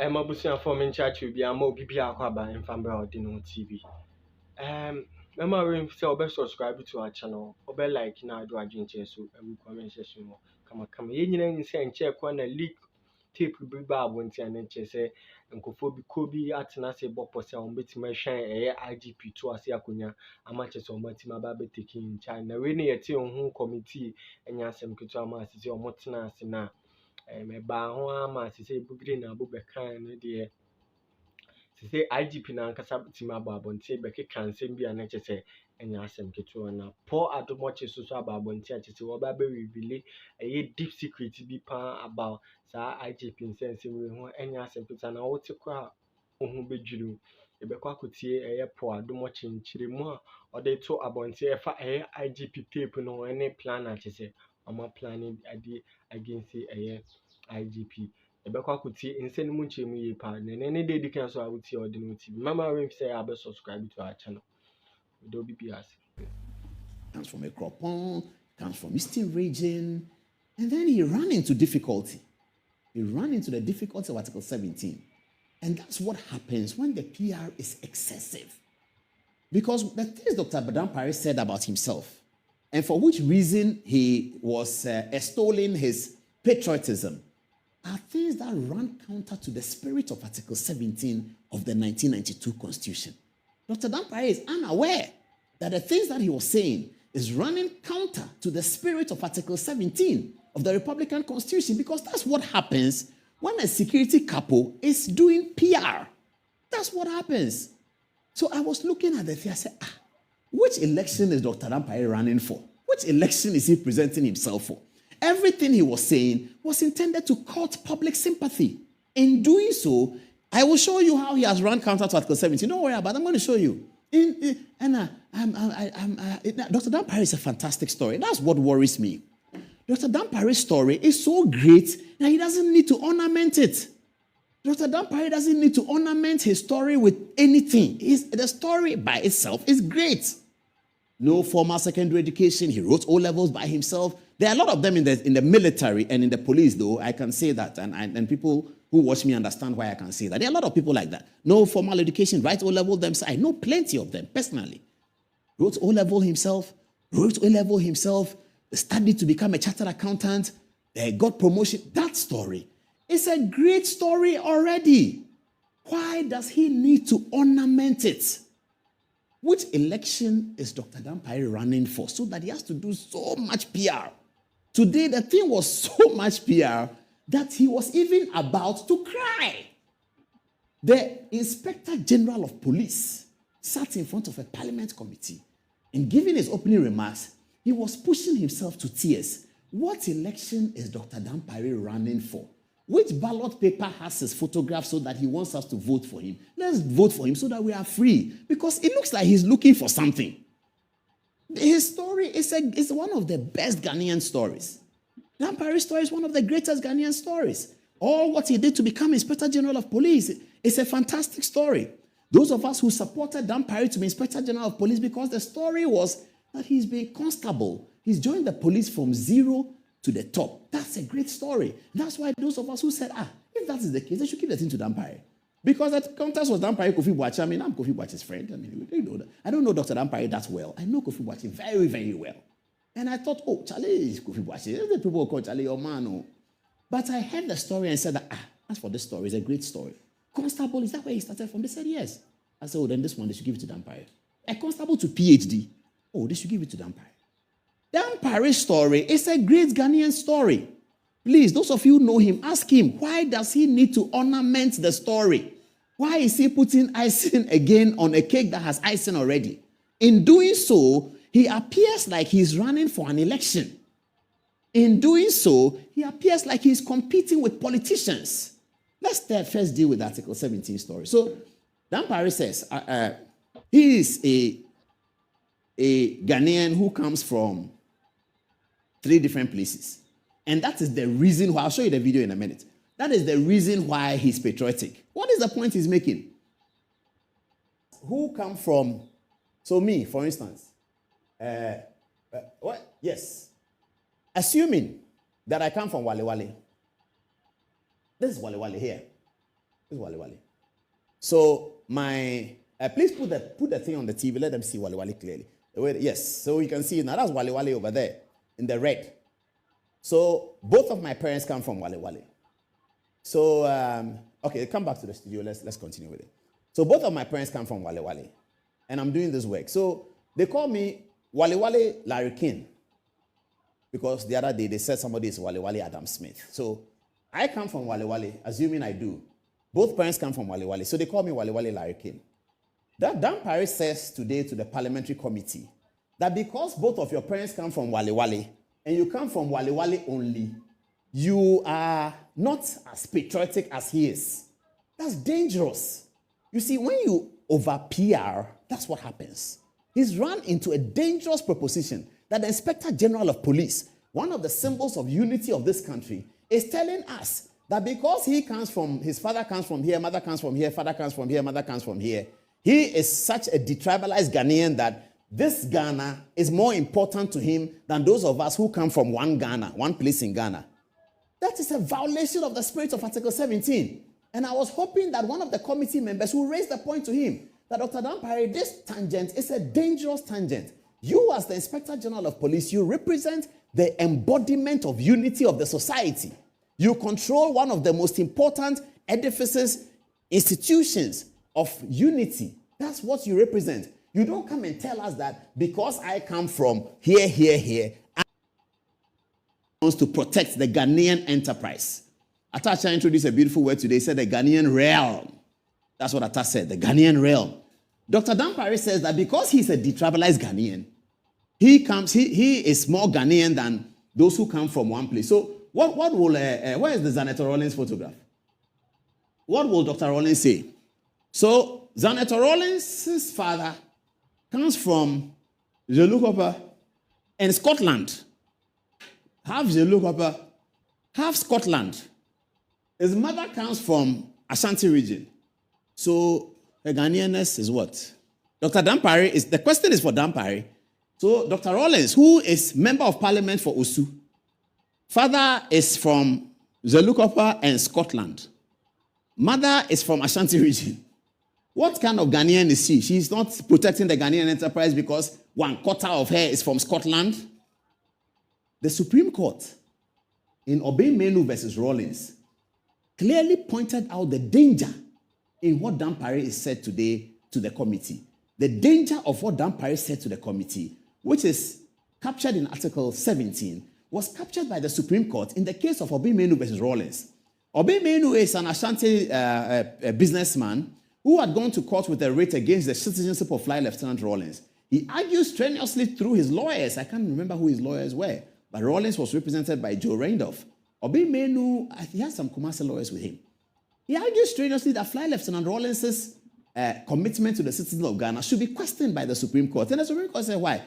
my business for me chat will be a more BB Aquaba and Fambra Dino TV. Remember, say, or subscribe to our channel, or like now do a ginger so and we comment session. Come, you say and check when a leak tape be bad when and say, and Kofobi Kobi at Nasi Bopos on bit my shine IGP to us Yakunya, a matches on Matima Baby taking in China. We need a tea on home committee and Yasam Kutama, or Motina Sina. Meba ho ama sɛ bugire na abobɛkan no deɛ sɛ IGP na ankasa tim aba abɔnten bɛkeka nsɛm bi a na kyerɛ sɛ ɛnyɛ asɛm ketewa na Paul Adomɔkye so aba abɔnten a kyerɛ sɛ wɔba bɛrevile ɛyɛ deep secret bi paa about saa IGP nsɛnsɛm wei ho ɛnyɛ asɛm ketewa na wote kɔ a wo ho bɛdwiri wo yɛbɛkɔ akɔtie ɛyɛ Paul Adomɔkye nkyerɛmu a ɔde to abɔnten ɛfa ɛyɛ IGP tape no ɛne plan a kyerɛ sɛ ɔma planning ade against ɛyɛ IGP. Ebekwa kuti insane munche mu ye pa na ne de di kan so a wuti ordinary TV. Mama we say I be subscribe to our channel. We do BBS. Comes from a cropon, comes from Eastern region, and then he ran into difficulty. He ran into the difficulty of Article 17. And that's what happens when the PR is excessive. Because the things Dr. Badam Paris said about himself, and for which reason he was extolling his patriotism, are things that run counter to the spirit of Article 17 of the 1992 Constitution. Dr. Dampare is unaware that the things that he was saying is running counter to the spirit of Article 17 of the Republican Constitution, because that's what happens when a security couple is doing PR. That's what happens. So I was looking at the thing, I said, which election is Dr. Dampare running for? Which election is he presenting himself for? Everything he was saying was intended to court public sympathy. In doing so, I will show you how he has run counter to Article 17. Don't worry about it. I'm going to show you. Dr. Dampare's is a fantastic story. That's what worries me. Dr. Dampare's story is so great that he doesn't need to ornament it. Dr. Dampare doesn't need to ornament his story with anything. The story by itself is great. No formal secondary education. He wrote O-levels by himself. There are a lot of them in the military and in the police, though. I can say that. And people who watch me understand why I can say that. There are a lot of people like that. No formal education, write O-level themselves. I know plenty of them personally. Wrote O-level himself, wrote O-level himself, studied to become a chartered accountant, got promotion. That story is a great story already. Why does he need to ornament it? Which election is Dr. Dampare running for so that he has to do so much PR? Today, the thing was so much PR that he was even about to cry. The Inspector General of Police sat in front of a parliament committee and giving his opening remarks, he was pushing himself to tears. What election is Dr. Dampare running for? Which ballot paper has his photograph so that he wants us to vote for him? Let's vote for him so that we are free. Because it looks like he's looking for something. His story is one of the best Ghanaian stories. Dampare's story is one of the greatest Ghanaian stories. All what he did to become Inspector General of Police is a fantastic story. Those of us who supported Dampare to be Inspector General of Police, because the story was that he's been constable. He's joined the police from zero to the top. That's a great story. That's why those of us who said, if that is the case, they should give the thing to Dampare. Because the contest was Dampare Kofi Boakye. I mean, I'm Kofi Boakye's friend. I mean, we know that. I don't know Dr. Dampare that well. I know Kofi Boakye very, very well. And I thought, Charlie is Kofi Boakye. The people call Charlie your man. Oh. But I heard the story and said that, as for this story, it's a great story. Constable, is that where he started from? They said, yes. I said, then this one, they should give it to Dampare. A constable to PhD. They should give it to Dampare. Dampare's story is a great Ghanaian story. Please, those of you who know him, ask him, why does he need to ornament the story? Why is he putting icing again on a cake that has icing already? In doing so, he appears like he's running for an election. In doing so, he appears like he's competing with politicians. Let's first deal with the Article 17 story. So, Dampare says he is a Ghanaian who comes from 3 different places. And that is the reason why, I'll show you the video in a minute. That is the reason why he's patriotic. What is the point he's making? Who come from, so me, for instance, what? Yes. Assuming that I come from Wale Wale. This is Wale Wale here. This is Wale Wale. So my please put the thing on the TV. Let them see Wale Wale clearly. Yes, so you can see now that's Wale Wale over there in the red. So both of my parents come from Wale Wale. So okay, come back to the studio. Let's continue with it. So both of my parents come from Wale Wale, and I'm doing this work. So they call me Wale Wale Larry King because the other day they said somebody is Wale Wale Adam Smith. So I come from Wale Wale, assuming I do. Both parents come from Wale Wale, so they call me Wale Wale Larry King. That dãpe says today to the parliamentary committee that because both of your parents come from Wale Wale and you come from Wale Wale only, you are not as patriotic as he is. That's dangerous. You see, when you over PR, that's what happens. He's run into a dangerous proposition that the Inspector General of Police, one of the symbols of unity of this country, is telling us that because his father comes from here, mother comes from here, father comes from here, mother comes from here, he is such a detribalized Ghanaian that this Ghana is more important to him than those of us who come from one Ghana, one place in Ghana. That is a violation of the spirit of Article 17. And I was hoping that one of the committee members will raise the point to him that Dr. Dãpe, this tangent is a dangerous tangent. You as the Inspector General of Police, you represent the embodiment of unity of the society. You control one of the most important edifices, institutions of unity. That's what you represent. You don't come and tell us that because I come from here, I want to protect the Ghanaian enterprise. Atacha introduced a beautiful word today. He said the Ghanaian rēal. That's what Atacha said, the Ghanaian rēal. Dr. Dãpe says that because he's a detribalized Ghanaian, he is more Ghanaian than those who come from one place. So what will, where is the Zanetta Rawlings photograph? What will Dr. Rawlings say? So Zanetta Rawlings' father comes from Zelukopa and Scotland. Half Zelukopa, half Scotland. His mother comes from Ashanti region. So her Ghanaianness is what? Dr. Dãpe the question is for Dãpe. So Dr. Rawlings, who is member of parliament for Osu, father is from Zelukopa and Scotland. Mother is from Ashanti region. What kind of Ghanaian is she? She's not protecting the Ghanaian enterprise because 1/4 of her is from Scotland. The Supreme Court in Obey Menu versus Rawlings clearly pointed out the danger in what Dãpe is said today to the committee. The danger of what Dãpe said to the committee, which is captured in Article 17, was captured by the Supreme Court in the case of Obey Menu versus Rawlings. Obey Menu is an Ashanti businessman who had gone to court with a writ against the citizenship of Flight Lieutenant Rawlings. He argued strenuously through his lawyers. I can't remember who his lawyers were, but Rawlings was represented by Joe Randolph. Obey Menu, he had some commercial lawyers with him. He argued strenuously that Flight Lieutenant Rawlings' commitment to the citizens of Ghana should be questioned by the Supreme Court. And the Supreme Court said, why?